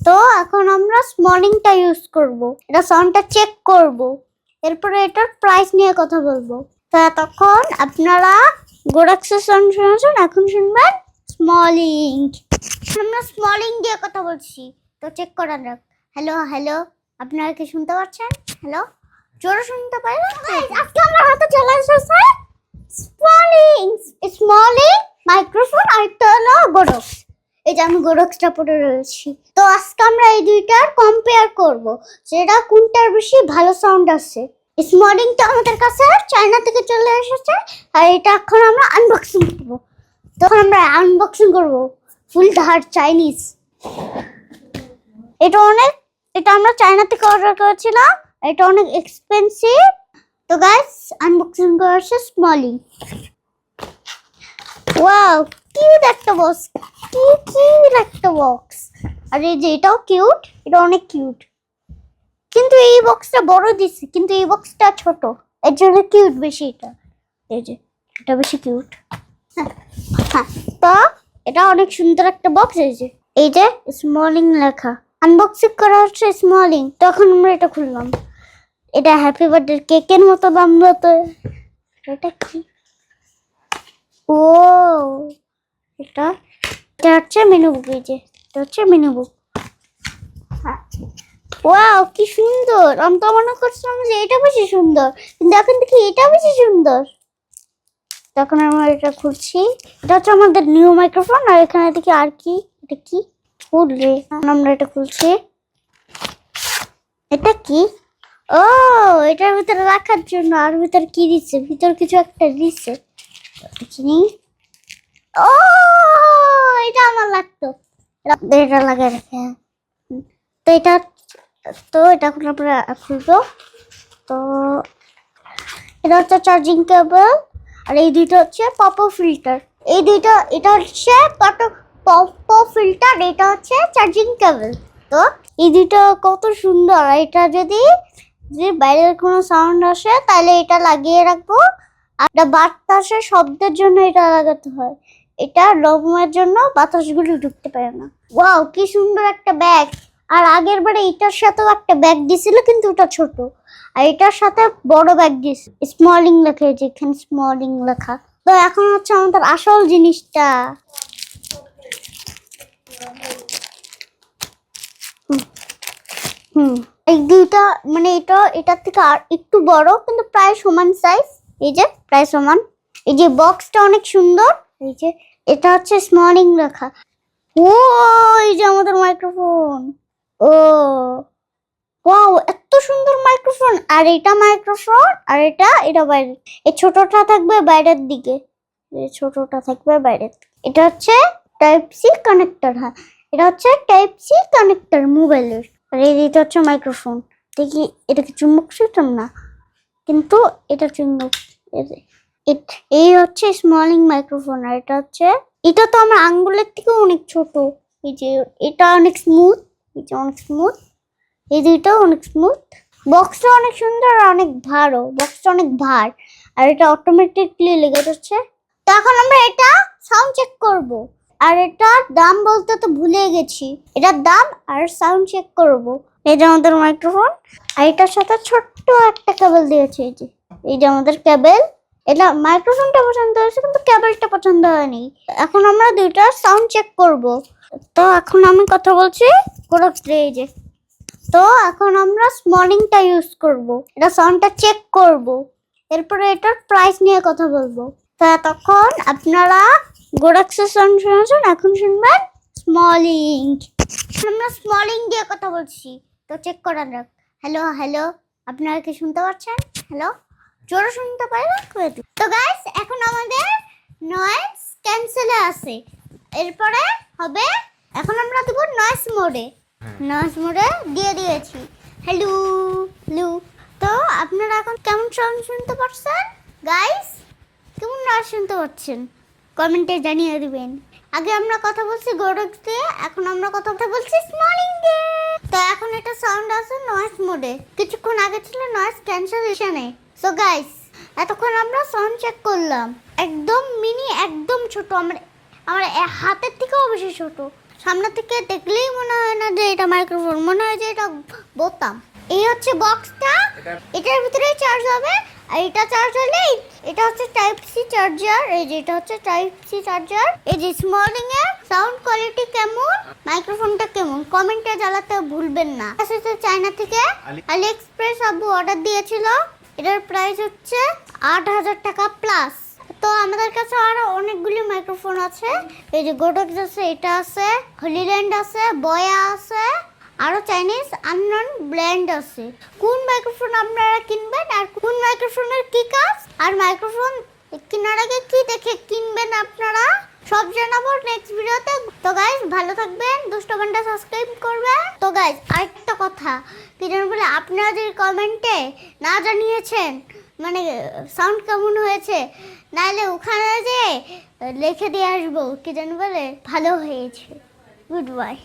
তো এখন আমরা স্মলিংটা ইউজ করব, এটা সাউন্ডটা চেক করব, এরপরে এটার প্রাইস নিয়ে কথা বলবো। তো তখন আপনারা গোডাক্সের সাউন্ড শুনেছেন, এখন শুনবেন স্মলিং। আমরা স্মলিং দিয়ে কথা বলছি, তো চেক করা যাক। হ্যালো হ্যালো, আপনারা কি শুনতে পাচ্ছেন? হ্যালো, জোরে শুনতে পারেন? আজকে আমরা হাতে চলে এসেছে স্মলিং মাইক্রোফোন, আর একটা হলো গোডক্স। এই যে আমি গোডক্সটা পরে রয়েছি। তো আজকে আমরা এই দুইটার কম্পেয়ার করব, যেটা কোনটার বেশি ভালো সাউন্ড আসে। স্মলিংটা আমাদের কাছে চায়না থেকে চলে এসেছে, আর এটা এখন আমরা আনবক্সিং করব। তখন আমরা আনবক্সিং করব ফুল ধার চাইনিজ। এটা আমরা চায়না থেকে অর্ডার করেছিলাম, এটা অনেক এক্সপেন্সিভ। তো গাইস, আনবক্সিং করেছে স্মলিং। ওয়াও, কিউট একটা বক্স, কিউট একটা বক্স। আর এই যে এটাও কিউট, এটা অনেক কিউট। কিন্তু এই বক্সটা বড় দিছে, কিন্তু এই বক্সটা ছোট, এর জন্য কিউট বেশি এটা। এই যে এটা বেশি কিউট। হ্যাঁ, তো এটা অনেক সুন্দর একটা বক্স। এই যে স্মলিং লেখা, আনবক্সিং করা হচ্ছে স্মলিং। তখন আমরা এটা খুললাম, এটা হ্যাপি বার্থডে কেকের মতো দাম তো। এটা কি? ও, এটা হচ্ছে মেনু বুক। এই যে এটা হচ্ছে মেনু বুক। ওয়াও, কি সুন্দর! আমি তো মনে করছিলাম যে এটা বেশি সুন্দর, কিন্তু এখন দেখি এটা বেশি সুন্দর। তখন আমরা এটা খুলছি, এটা হচ্ছে আমাদের নিউ মাইক্রোফোন। আর এখানে দেখি আর কি, এটা কি খুললে আমরা এটা খুলছি। এটা কি? ও, এটার ভিতরে রাখার জন্য। আর ভিতরে কি দিচ্ছে? ভিতর কিছু একটা দিচ্ছে, দেখিনি। ও, এটা আমার লাগতো, এটা লাগাই রেখে। তো এটা এখন আমরা খুলবো। তো এটা হচ্ছে চার্জিং কেবল, আর এই দুইটা হচ্ছে পপো ফিল্টার। এটা হচ্ছে পপো ফিল্টার, এটা হচ্ছে চার্জিং কেবল। তো এই দুইটা কত সুন্দর। এটা যদি বাইরের কোনো সাউন্ড আসে তাহলে এটা লাগিয়ে রাখবো। আর বাতাসের শব্দের জন্য এটা লাগাতে হয়, এটা রুমের জন্য বাতাসগুলো ঢুকতে পারে না। ওয়াও, কি সুন্দর একটা ব্যাগ। আর আগের বারে এটার সাথেও একটা ব্যাগ দিছিল, কিন্তু ওটা ছোট। আর এটার সাথে বড় ব্যাগ দিয়েছে, স্মলিং লেখা, যেখানে স্মলিং লেখা। তো এখন হচ্ছে আমাদের আসল জিনিসটা। এই দুইটা মানে এটার থেকে আর একটু বড়, কিন্তু প্রায় সমান সাইজ। এই যে প্রায় সমান। এই যে বক্সটা অনেক সুন্দর। এই যে এটা হচ্ছে স্মলিং লেখা। ও, এই যে আমাদের মাইক্রোফোন। ও ওয়াও, এত সুন্দর মাইক্রোফোন। আর এটা মাইক্রোফোন, আর এটা বাইরে। এই ছোটটা থাকবে বাইরের দিকে, ছোটটা থাকবে বাইরের। এটা হচ্ছে টাইপ সি কানেক্টর। হ্যাঁ, এটা হচ্ছে টাইপ সি কানেক্টর মোবাইলের। আর এটা হচ্ছে মাইক্রোফোন। দেখি, এটা কি চুম্বক সিস্টেম? না, কিন্তু এটা চুম্বক। এই হচ্ছে স্মলিং মাইক্রোফোন। আর এটা তো আমার আঙ্গুলের থেকে অনেক ছোট। এই যে এটা অনেক স্মুথ, এই যে অনেক স্মুথ। এই দুইটাও অনেক স্মুথ। বক্সটা অনেক সুন্দর আর অনেক ভারও, বক্সটা অনেক ভার। আর এটা অটোমেটিকলি লেগে যাচ্ছে। তো এখন আমরা এটা সাউন্ড চেক করব। আর এটার দাম বলতে তো ভুলে গেছি, এটার দাম আর সাউন্ড চেক করব। এই যে আমাদের মাইক্রোফোন, আর এটার সাথে ছোট্ট একটা কেবল দিয়েছে। এই যে আমাদের কেবল। এটা মাইক্রোফোনটা পছন্দ হয়েছে, কিন্তু কেবলটা পছন্দ হয়নি। এখন আমরা দুইটার সাউন্ড চেক করব। তো এখন আমি কথা বলছি গোডক্সে। এই যে, তো এখন আমরা স্মলিংটা ইউজ করব, এটা সাউন্ডটা চেক করব, এরপরে এটার প্রাইস নিয়ে কথা বলবো। তো তখন আপনারা গোডক্সের সাউন্ড শুনেছেন, এখন শুনবেন স্মলিং। আমরা স্মলিং দিয়ে কথা বলছি, তো চেক করা যাক। হ্যালো হ্যালো, আপনারা কি শুনতে পাচ্ছেন? হ্যালো, জোরে শুনতে পারেন? তো গাইস, এখন আমাদের নয়েজ ক্যান্সেলে আছে, এরপরে হবে। এখন আমরা দেবো নয়েজ মোডে। নয়েজ মোডে দিয়ে দিয়েছি। Hello hello. তো আপনারা এখন কেমন সাউন্ড শুনতে পাচ্ছেন গাইস? কেমন নয়েজ শুনতে পাচ্ছেন কমেন্টে জানিয়ে দিবেন। আগে আমরা কথা বলছি গোডক্স দিয়ে, এখন আমরা কথা বলছি স্মলিং দিয়ে। তো এখন এটা সাউন্ড আছে নয়েজ মোডে, কিছুক্ষণ আগে ছিল নয়েজ ক্যান্সেলেশনে। সো গাইস, এতক্ষণ আমরা সাউন্ড চেক করলাম। একদম মিনি, একদম ছোট, আমার হাতের থেকেও বেশি ছোট। সামনে থেকে দেখলেই মনে হয় না যে এটা এটা মাইক্রোফোন, মনে হয় যে এটা বোতাম। এই হচ্ছে বক্সটা, এটার ভিতরে চার্জ হবে। আর এটা চার্জ হলে এটা হচ্ছে টাইপ সি চার্জার। এই যে এটা হচ্ছে টাইপ সি চার্জার। এই যে স্মলিং এর সাউন্ড কোয়ালিটি কেমন, মাইক্রোফোনটা কেমন কমেন্টে জানাতে ভুলবেন না। আসলে চায়না থেকে আলি এক্সপ্রেস আব্বু অর্ডার দিয়েছিল। এটার প্রাইস হচ্ছে 8,000 টাকা প্লাস। তো আমাদের কাছে আরো অনেকগুলি মাইক্রোফোন আছে। এই যে গোডক্স আছে, এটা আছে, হলিল্যান্ড আছে, বয়া আছে, আরো চাইনিজ আননোন ব্র্যান্ড আছে। কোন মাইক্রোফোন আপনারা কিনবেন আর কোন মাইক্রোফোনের কি কাজ আর মাইক্রোফোন কেনার আগে কি দেখে কিনবেন আপনারা সব জানাবো নেক্সট ভিডিওতে। তো গাইস ভালো থাকবেন, দুষ্ট বান্ডা সাবস্ক্রাইব করবেন। তো গাইস আরেকটা কথা কি জানেন বলে, আপনারা যদি কমেন্টে না জানিয়েছেন মানে সাউন্ড কেমন হয়েছে, নাহলে ওখানে যে লিখে দিয়ে আসবো কি জানেন বলে ভালো হয়েছে। Good bye.